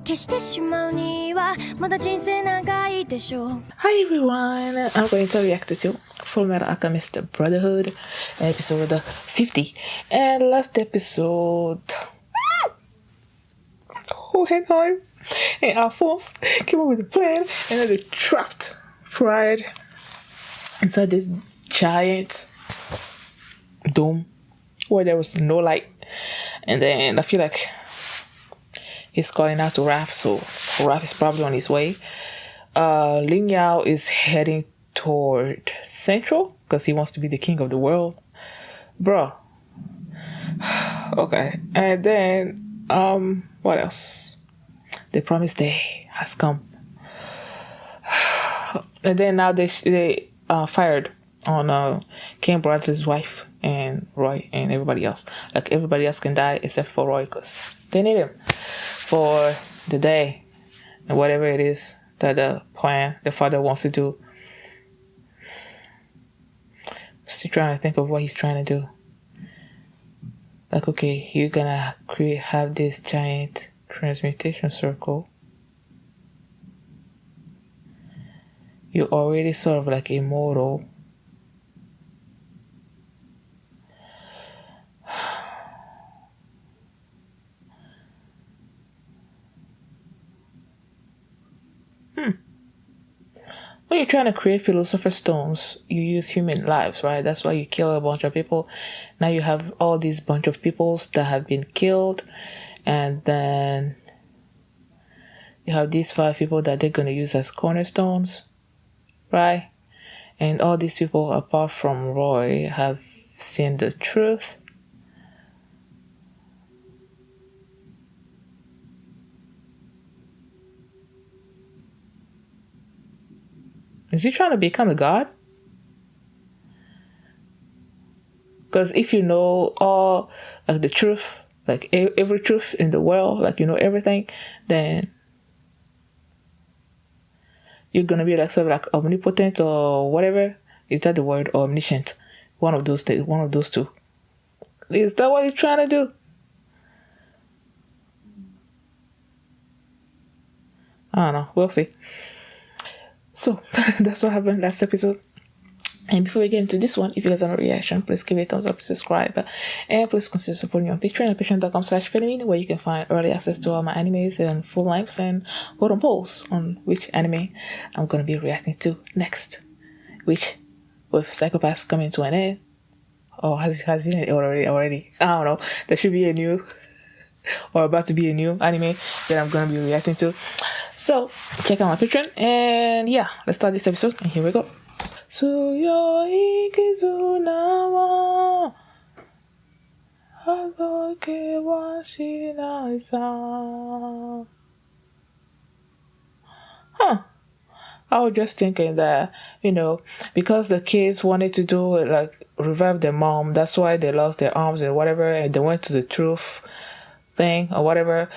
消してしまうにはまだ人生長いでしょう。 Hi everyone, I'm going to react to Fullmetal Alchemist Brotherhood, episode 50. And last episode, Hohenheim and Alphonse came up with a plan, and then they trapped Pride inside this giant dome where there was no light. And then I feel like he's calling out to Raph, so Raph is probably on his way. Ling Yao is heading toward Central because he wants to be the king of the world. Bruh. Okay. And then, what else? The promised day has come. And then now they fired on King Bradley's wife and Roy and everybody else. Like, everybody else can die except for Roy because they need him for the day and whatever it is that the father wants to do. Still trying to think of what he's trying to do. Like, okay, you're gonna have this giant transmutation circle. You're already sort of like immortal. When you're trying to create philosopher's stones, you use human lives, right? That's why you kill a bunch of people. Now you have all these bunch of peoples that have been killed, and then you have these 5 people that they're going to use as cornerstones, right? And all these people, apart from Roy, have seen the truth. Is he trying to become a god? Because if you know all, like, the truth, like every truth in the world, like, you know everything, then you're gonna be like sort of like omnipotent or whatever. Is that the word? Or omniscient? One of those things. One of those two. Is that what he's trying to do? I don't know. We'll see. So, that's what happened last episode. And before we get into this one, if you guys have a reaction, please give it a thumbs up, subscribe, and please consider supporting me on Patreon at patreon.com/FMAB, where you can find early access to all my animes and full lengths and vote on polls on which anime I'm going to be reacting to next. Which, with Psychopaths coming to an end, or has it already? I don't know. There should be a new, or about to be a new anime that I'm going to be reacting to. So, check out my Patreon, and yeah, let's start this episode, and here we go. Tsuyoi kizuna wa hadoke wa shinai sa. I was just thinking that, you know, because the kids wanted to do, like, revive their mom, that's why they lost their arms and whatever, and they went to the truth thing or whatever.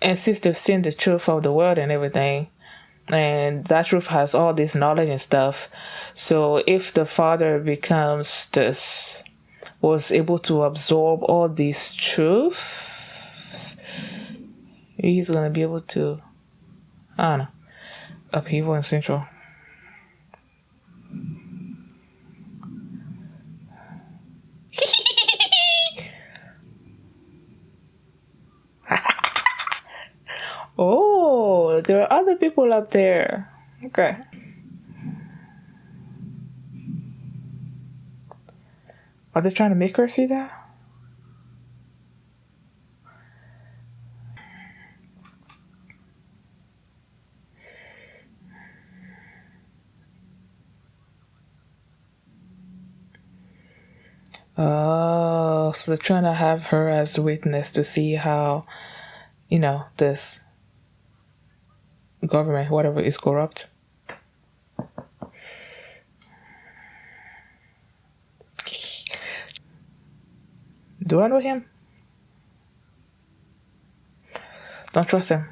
And since they've seen the truth of the world and everything, and that truth has all this knowledge and stuff, so if the father was able to absorb all these truths, he's gonna be able to, I don't know, Upheaval in Central. Oh, there are other people up there. Okay. Are they trying to make her see that? Oh, so they're trying to have her as witness to see how, you know, this government, whatever, is corrupt. Do I know him? Don't trust him.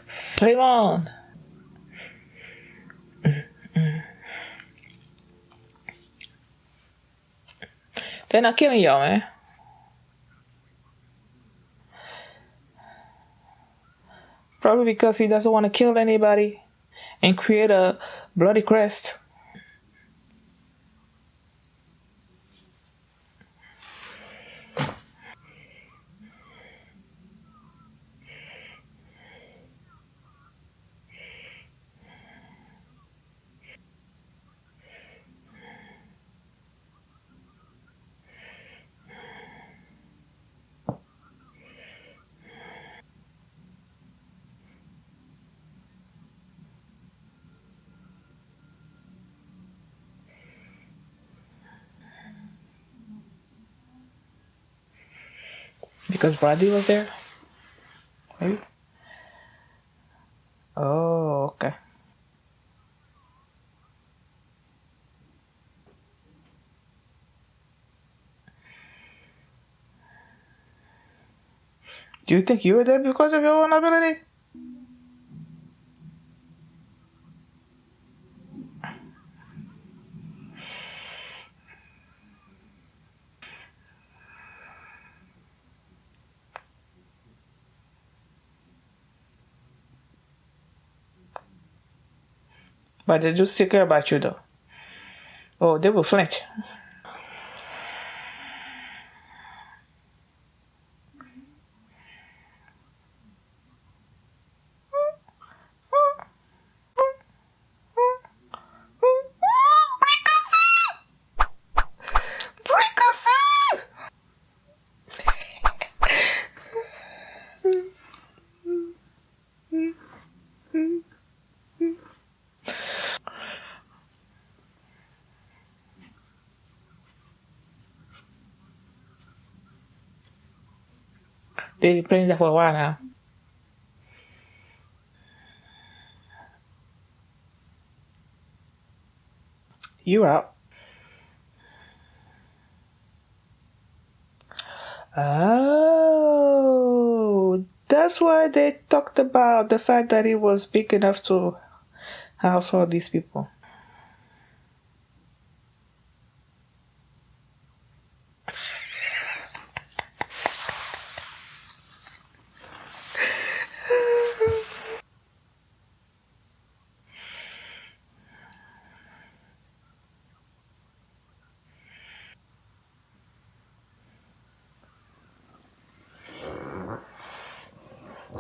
Flame on! They're not killing y'all, man. Probably because he doesn't want to kill anybody and create a bloody crest. Because Bradley was there? Maybe? Oh, okay. Do you think you were there because of your own ability? But they do still care about you though. Oh, they will flinch. They've been playing that for a while now. You out. Oh, that's why they talked about the fact that he was big enough to house all these people.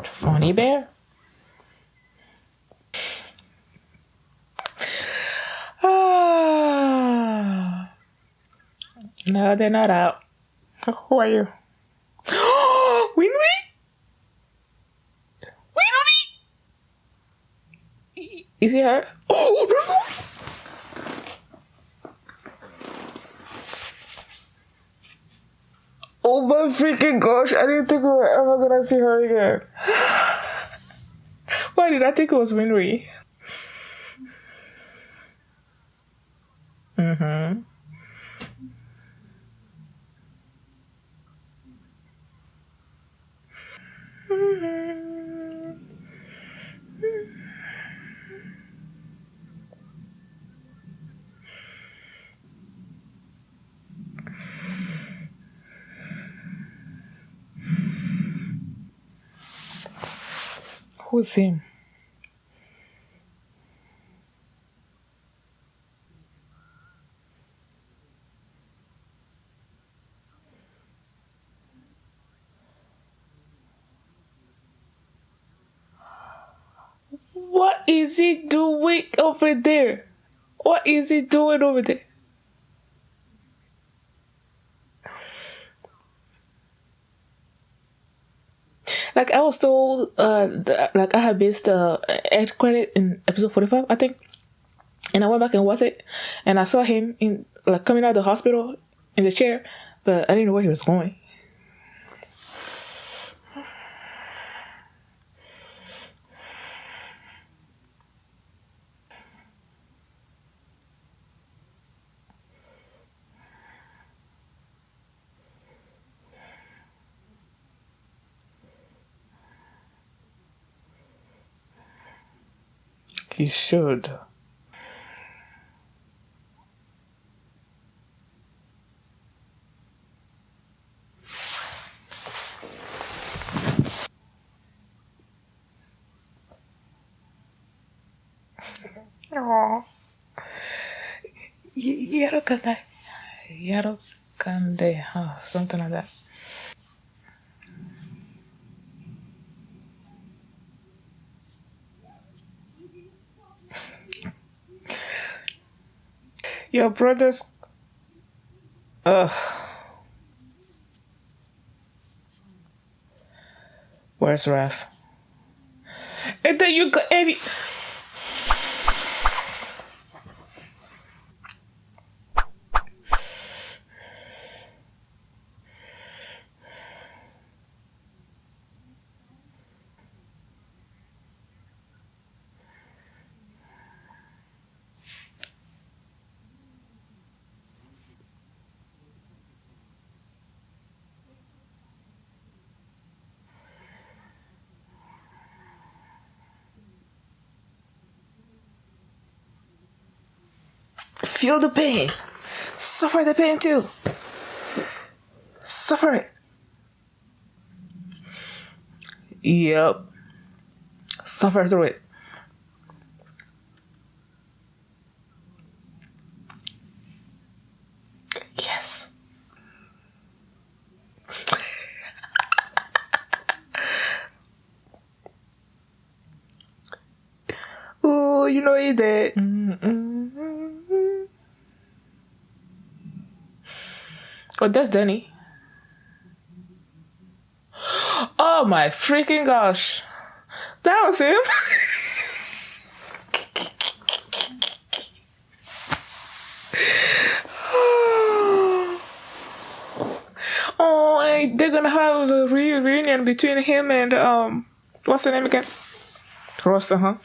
Funny bear? Ah. No, they're not out. Who are you? Winry? Winry? Is he her? Oh, no, no. Oh my freaking gosh, I didn't think we were ever gonna see her again. Why did I think it was Winry? Mm-hmm. Who's him? What is he doing over there? What is he doing over there? Like I was told, like I had missed end credit in episode 45, I think, and I went back and watched it, and I saw him in like coming out of the hospital in the chair, but I didn't know where he was going. He should. Oh. Yarokande. Yarokande. Oh, something like that. Your brothers. Ugh. Where's Raph? And then you got every. Feel the pain. Suffer the pain too. Suffer it. Yep. Suffer through it. Yes. Oh, you know he did. Oh, that's Danny. Oh my freaking gosh. That was him. Oh, and they're gonna have a reunion between him and what's her name again? Rosa, huh?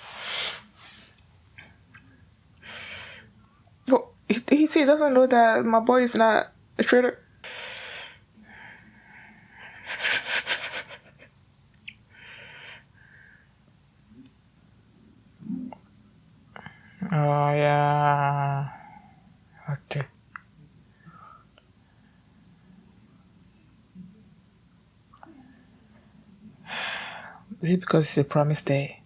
Oh, he doesn't know that my boy is not a traitor. Oh yeah. Okay. Is it because it's a promised day?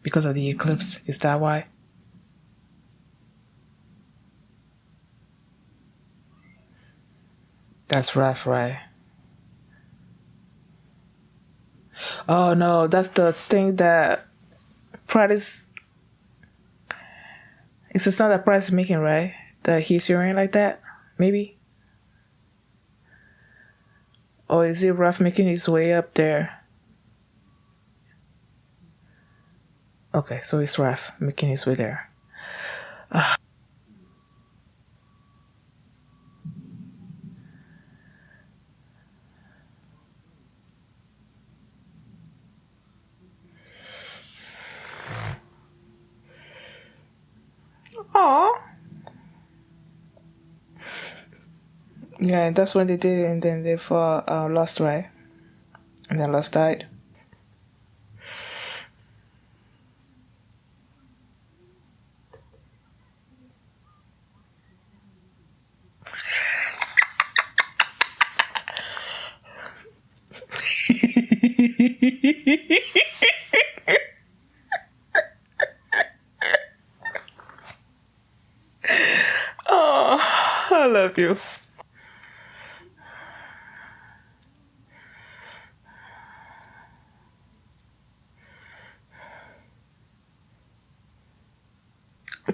Because of the eclipse? Is that why? That's rough, right? Oh no, that's the thing that Pride is. It's the sound that Pride is making, right? That he's hearing like that? Maybe? Or is it Raph making his way up there? Okay, so it's Raph making his way there. Aww. Yeah, that's what they did, and then they fought Lost, right? And then Lost died. Oh, I love you.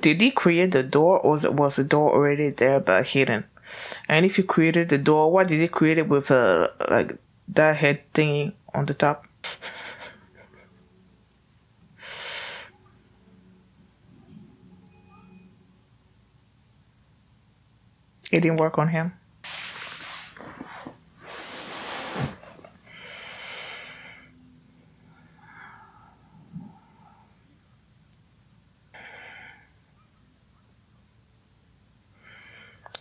Did he create the door, or was the door already there but hidden? And if he created the door, why did he create it with like that head thingy on the top? It didn't work on him.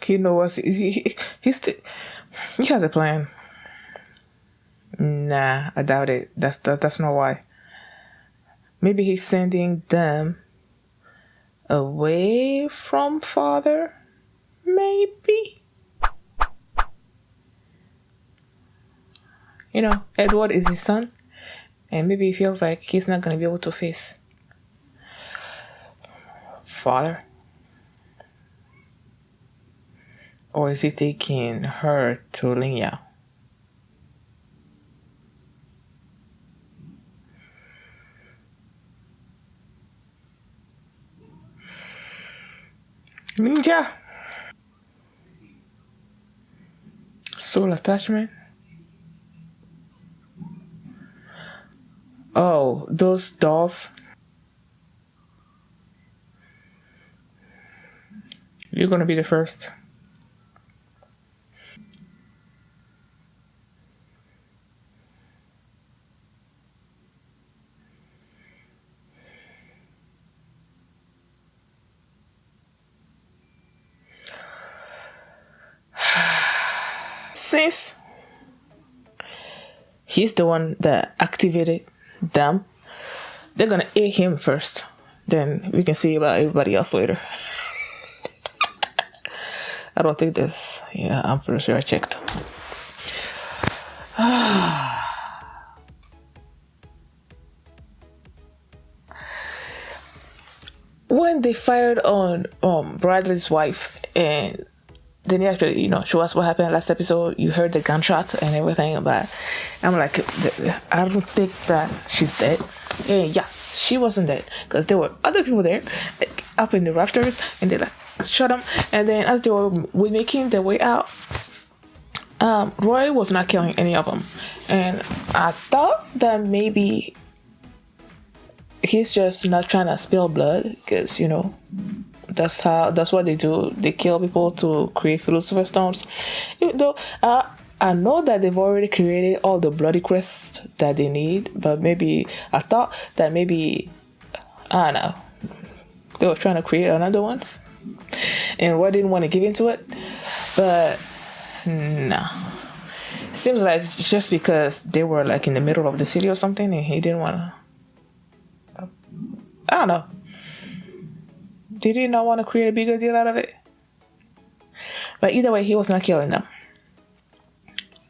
He knows he has a plan. Nah, I doubt it. That's not why. Maybe he's sending them away from father. Maybe. You know, Edward is his son, and maybe he feels like he's not gonna be able to face father? Or is he taking her to Linya? Ninja. Soul attachment. Oh, those dolls. You're gonna be the first. Since he's the one that activated them, they're gonna A him first. Then we can see about everybody else later. I don't think this. Yeah, I'm pretty sure I checked. When they fired on Bradley's wife, and then he actually, show us what happened last episode. You heard the gunshot and everything, but I'm like, I don't think that she's dead. And yeah, she wasn't dead because there were other people there, like, up in the rafters, and they like shot them. And then as they were making their way out, Roy was not killing any of them, and I thought that maybe he's just not trying to spill blood because that's what they do. They kill people to create philosopher stones. Even though I know that they've already created all the bloody crests that they need, but maybe I thought that maybe I don't know, they were trying to create another one, and Roy didn't want to give into it. But no, seems like just because they were like in the middle of the city or something, and he didn't want to. I don't know. Did he not want to create a bigger deal out of it? But either way, he was not killing them.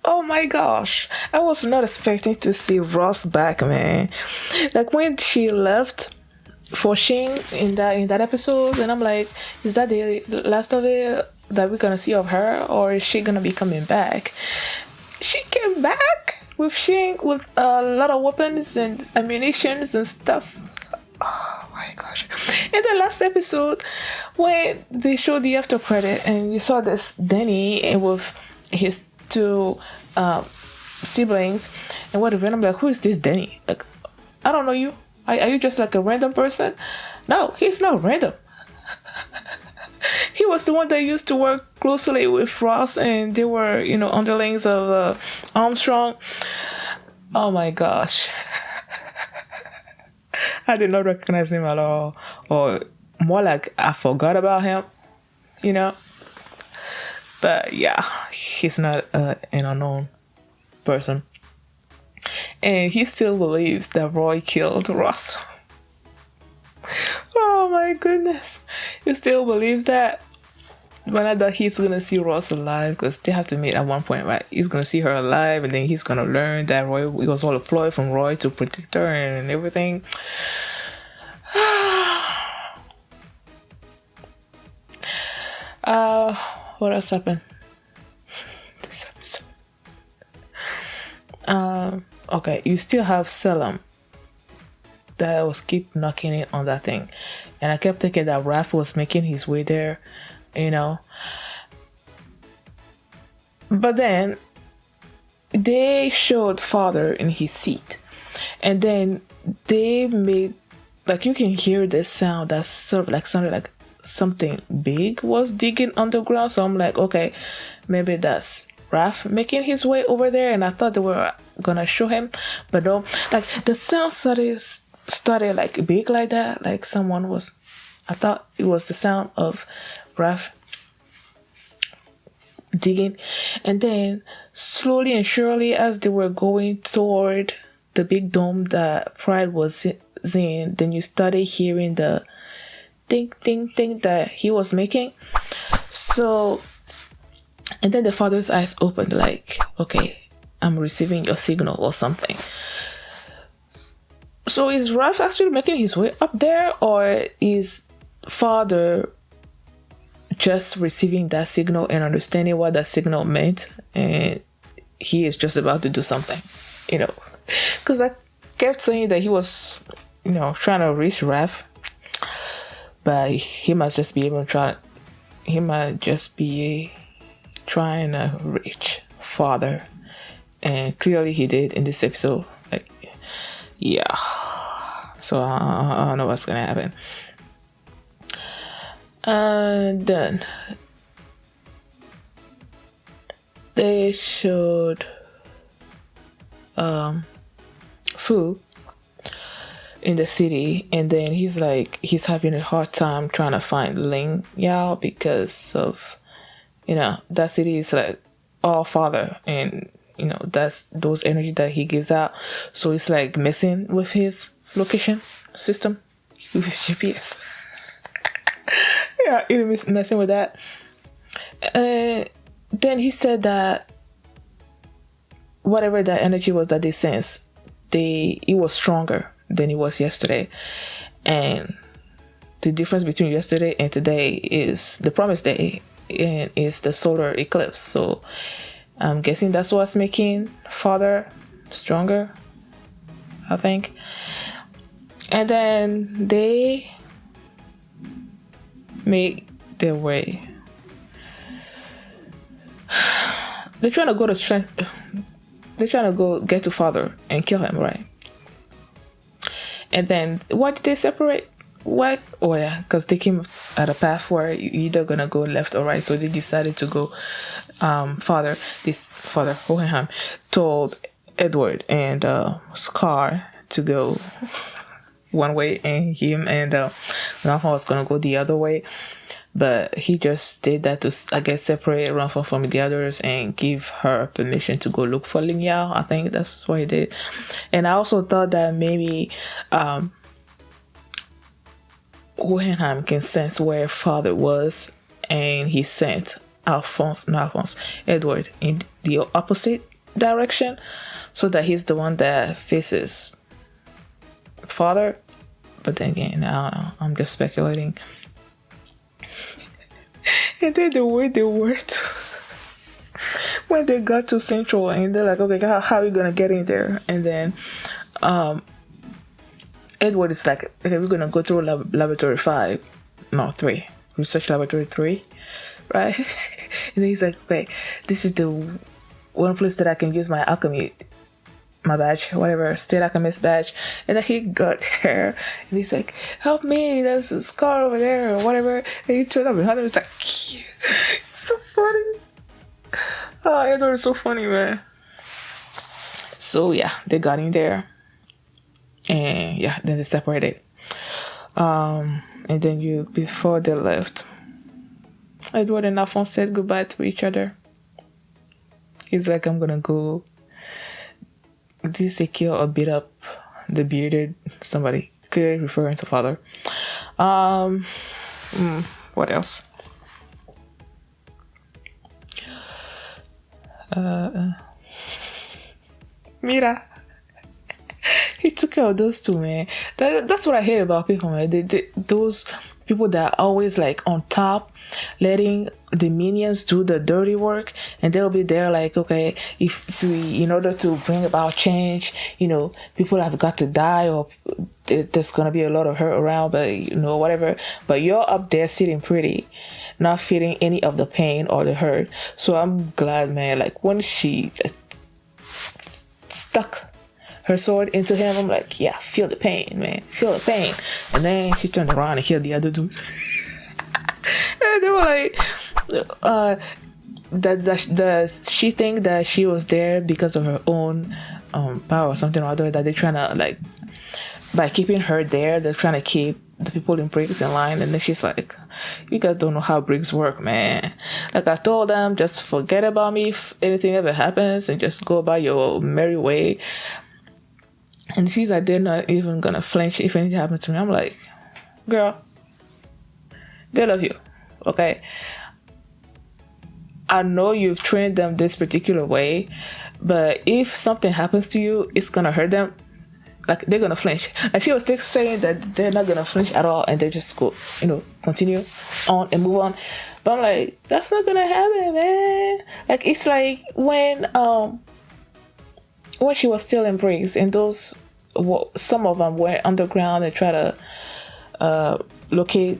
Oh my gosh. I was not expecting to see Ross back, man. Like when she left for Shing in that episode, and I'm like, is that the last of it that we're gonna see of her, or is she gonna be coming back? She came back with Shing with a lot of weapons and ammunitions and stuff. Oh my gosh. In the last episode, when they showed the after credit and you saw this Denny with his two siblings and whatever, and I'm like, who is this Denny? Like, I don't know you. Are you just like a random person? No, he's not random. He was the one that used to work closely with Ross, and they were, underlings of Armstrong. Oh my gosh. I did not recognize him at all, or more like I forgot about him, But yeah, he's not an unknown person. And he still believes that Roy killed Ross. Oh my goodness. He still believes that. But not that he's going to see Ross alive, because they have to meet at one point, right? He's going to see her alive, and then he's going to learn that Roy, it was all a ploy from Roy to protect her and everything. What else happened this episode? Okay, you still have Selim that was keep knocking it on that thing, and I kept thinking that Raph was making his way there, But then they showed Father in his seat, and then they made, like, you can hear this sound that sort of like sounded like something big was digging underground. So I'm like, okay, maybe that's Raph making his way over there, and I thought they were gonna show him, but no, like the sound started like big like that, like someone was, I thought it was the sound of Raph digging, and then slowly and surely as they were going toward the big dome that Pride was in, then you started hearing the ding ding ding that he was making. So, and then the Father's eyes opened like, okay, I'm receiving your signal or something. So is Raph actually making his way up there, or is father just receiving that signal and understanding what that signal meant, and he is just about to do something, because I kept saying that he was, trying to reach Raph, but he might just be trying to reach father, and clearly he did in this episode. Like, yeah. So I don't know what's gonna happen. Then they showed Fu in the city, and then he's having a hard time trying to find Ling Yao because of that city is like all father, and that's those energy that he gives out, so it's like messing with his location system with his GPS. Yeah, it was messing with that. Then he said that whatever that energy was that they sensed, it was stronger than it was yesterday. And the difference between yesterday and today is the promised day, and is the solar eclipse. So I'm guessing that's what's making father stronger, I think. And then they make their way. They're trying to go get to father and kill him, right? And then what did they separate? What? Oh yeah, because they came at a path where you're either gonna go left or right. So they decided to go. Father Hohenheim told Edward and Scar to go one way, and him and Rafa was gonna go the other way. But he just did that to, I guess, separate Rafa from the others and give her permission to go look for Ling Yao. I think that's what he did. And I also thought that maybe Hohenheim can sense where father was, and he sent Edward in the opposite direction, so that he's the one that faces father. But then again, I don't know, I'm just speculating. And then the way they were when they got to Central, and they're like, okay, how are we gonna get in there? And then Edward is like, okay, we're gonna go through laboratory 3, research laboratory 3, right? And then he's like, okay, this is the one place that I can use my alchemy, my badge, whatever, state alchemist badge. And then he got there, and he's like, help me, there's a scar over there, or whatever. And he turned up behind him, it's like, it's so funny. Oh, Edward is so funny, man. So yeah, they got in there, and yeah, then they separated. And then before they left, Edward and Alphonse said goodbye to each other. He's like, I'm gonna go. Did he say kill or beat up the bearded somebody? Clearly referring to father. What else? Mira. He took care of those two, man. That's what I hate about people, man. Those people that are always like on top, letting the minions do the dirty work, and they'll be there like, okay, if we, in order to bring about change, people have got to die, or there's gonna be a lot of hurt around, but whatever. But you're up there sitting pretty, not feeling any of the pain or the hurt. So I'm glad, man. Like when she stuck her sword into him, I'm like, yeah, feel the pain, man, feel the pain. And then she turned around and killed the other dude. And they were like, she think that she was there because of her own power or something or other, that they're trying to, like, by keeping her there, they're trying to keep the people in Briggs in line. And then she's like, you guys don't know how Briggs work, man. Like, I told them, just forget about me if anything ever happens, and just go about your merry way. And she's like, they're not even gonna flinch if anything happens to me. I'm like, girl, they love you, okay? I know you've trained them this particular way, but if something happens to you, it's gonna hurt them. like they're gonna flinch. Like she was saying that they're not gonna flinch at all, and they just go, continue on and move on. But I'm like, that's not gonna happen, man. Like it's like when she was still in Briggs, and those some of them went underground and try to locate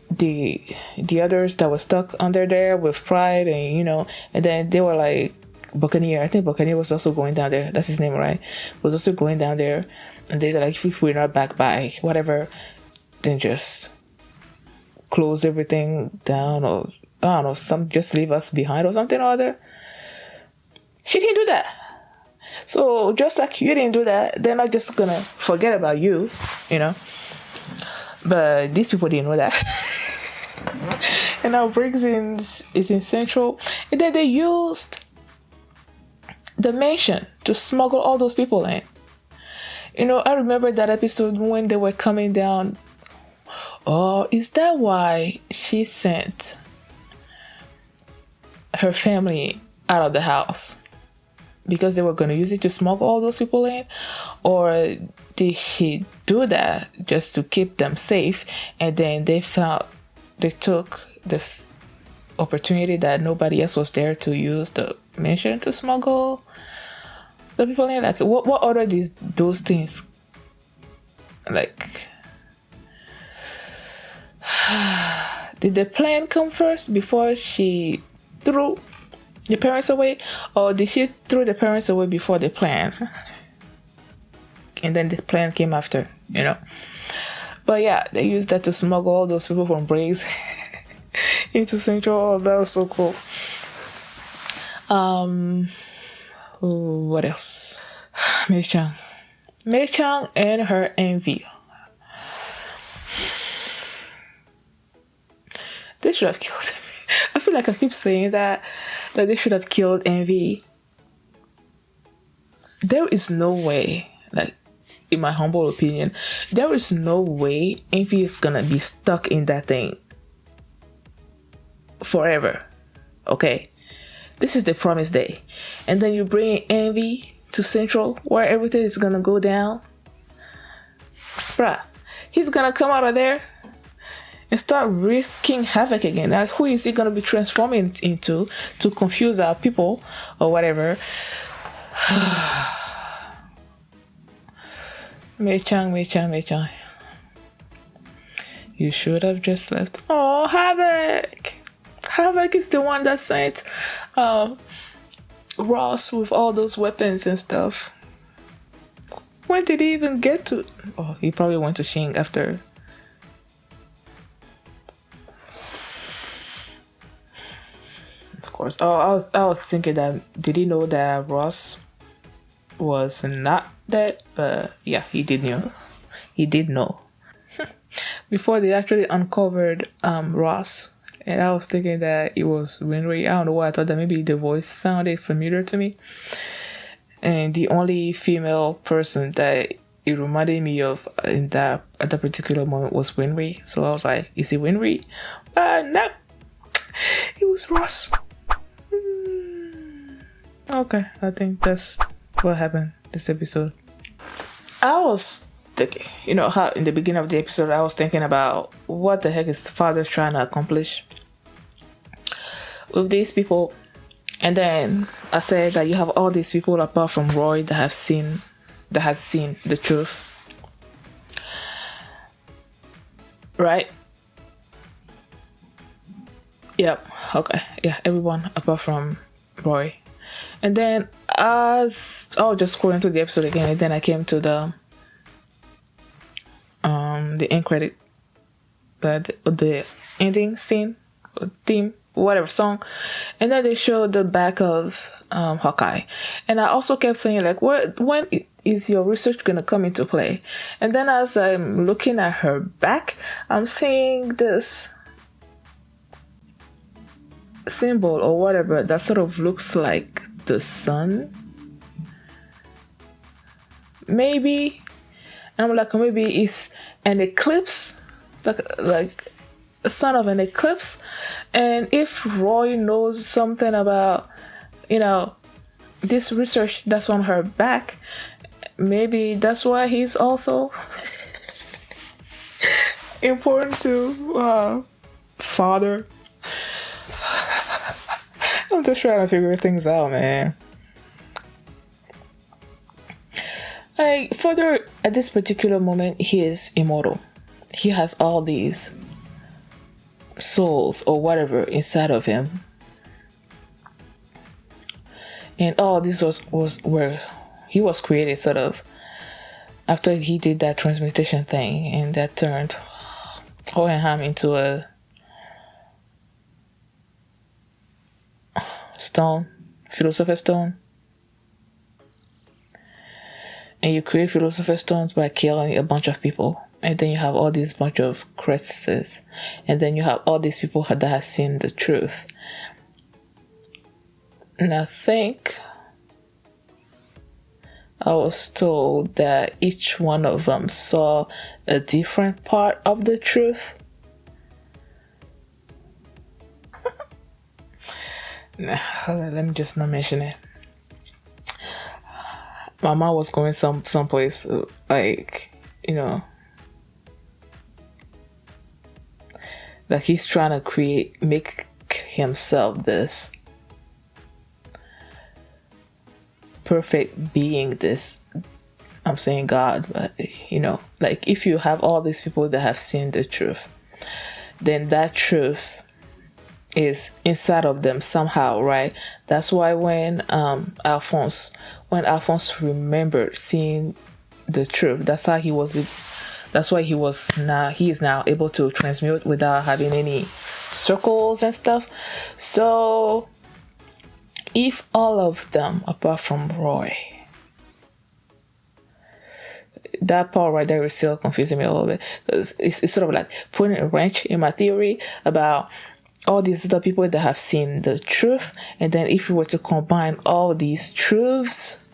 the others that were stuck under there with Pride, and and then they were like Buccaneer. I think Buccaneer was also going down there. That's his name, right? Was also going down there, and they're like, if we're not back by whatever, then just close everything down, or I don't know, just leave us behind or something or other. She didn't do that. So just like you didn't do that, they're not just gonna forget about you, But these people didn't know that. And now Briggs is in Central, and then they used the mansion to smuggle all those people in. I remember that episode when they were coming down. Oh, is that why she sent her family out of the house? Because they were going to use it to smuggle all those people in? Or did she do that just to keep them safe, and then they took the opportunity that nobody else was there to use the mansion to smuggle the people in? Like, what order those things? Like, did the plan come first before she threw the parents away, or did she throw the parents away before the plan? And then the plan came after, But yeah, they used that to smuggle all those people from Briggs into Central. Oh, that was so cool. What else? Mei Chang and her envy. They should have killed him. I feel like I keep saying that they should have killed Envy. There is no way, like, in my humble opinion, there is no way Envy is gonna be stuck in that thing forever. Okay? This is the promised day. And then you bring Envy to Central, where everything is gonna go down. Bruh, he's gonna come out of there and start wreaking havoc again. Like, who is he gonna be transforming into to confuse our people or whatever? Mei Chang. You should have just left. Oh, Havoc! Havoc is the one that sent Ross with all those weapons and stuff. When did he even get to? Oh, he probably went to Shing after. Of course. Oh, I was thinking that, did he know that Ross was not dead? But yeah, he did know. He did know. Before they actually uncovered Ross, and I was thinking that it was Winry. I don't know why I thought that. Maybe the voice sounded familiar to me. And the only female person that it reminded me of at that particular moment was Winry. So I was like, is it Winry? No, it was Ross. Okay, I think that's what happened this episode. I was thinking, how in the beginning of the episode I was thinking about what the heck is the father trying to accomplish with these people. And then I said that you have all these people apart from Roy that has seen the truth. Right? Yep. Okay. Yeah, everyone apart from Roy. And then as I was just scrolling through the episode again, and then I came to the end credit, the ending scene, or theme, whatever song, and then they showed the back of Hawkeye, and I also kept saying, like, when is your research gonna come into play? And then as I'm looking at her back, I'm seeing this symbol or whatever that sort of looks like the sun. Maybe I'm like, maybe it's an eclipse, like a son of an eclipse. And if Roy knows something about this research that's on her back, maybe that's why he's also important to father. I'm just trying to figure things out, man. Like, Father, at this particular moment, he is immortal. He has all these souls or whatever inside of him. And all this was where he was created, sort of, after he did that transmutation thing, and that turned Hohenheim into a stone, philosopher's stone. And you create philosopher's stones by killing a bunch of people. And then you have all these bunch of crests. And then you have all these people that have seen the truth. And I think I was told that each one of them saw a different part of the truth. Nah, let me just not mention it. My mom was going someplace like, you know, that he's trying to make himself this perfect being, this, I'm saying God, but you know, like, if you have all these people that have seen the truth, then that truth is inside of them somehow, right? That's why when Alphonse remembered seeing the truth, he is now able to transmute without having any circles and stuff. So if all of them, apart from Roy, that part right there is still confusing me a little bit, because it's sort of like putting a wrench in my theory about all these other people that have seen the truth. And then if you were to combine all these truths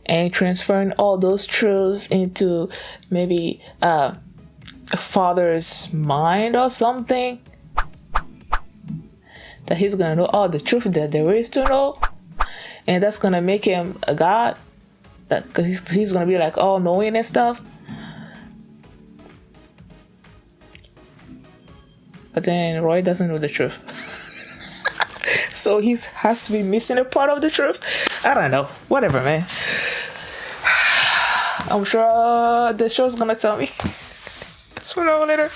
and transferring all those truths into maybe a father's mind or something, that he's gonna know all the truth that there is to know, and that's gonna make him a god, because he's gonna be like all knowing and stuff. But then Roy doesn't know the truth. So he has to be missing a part of the truth. I don't know. Whatever, man. I'm sure the show's gonna tell me. Sooner or later.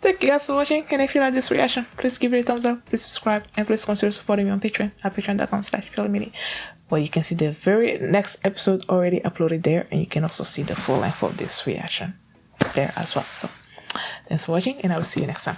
Thank you guys for watching. And if you like this reaction, please give it a thumbs up, please subscribe, and please consider supporting me on Patreon at patreon.com/FullMetalAlchemist, where you can see the very next episode already uploaded there, and you can also see the full length of this reaction there as well. So thanks for watching, and I will see you next time.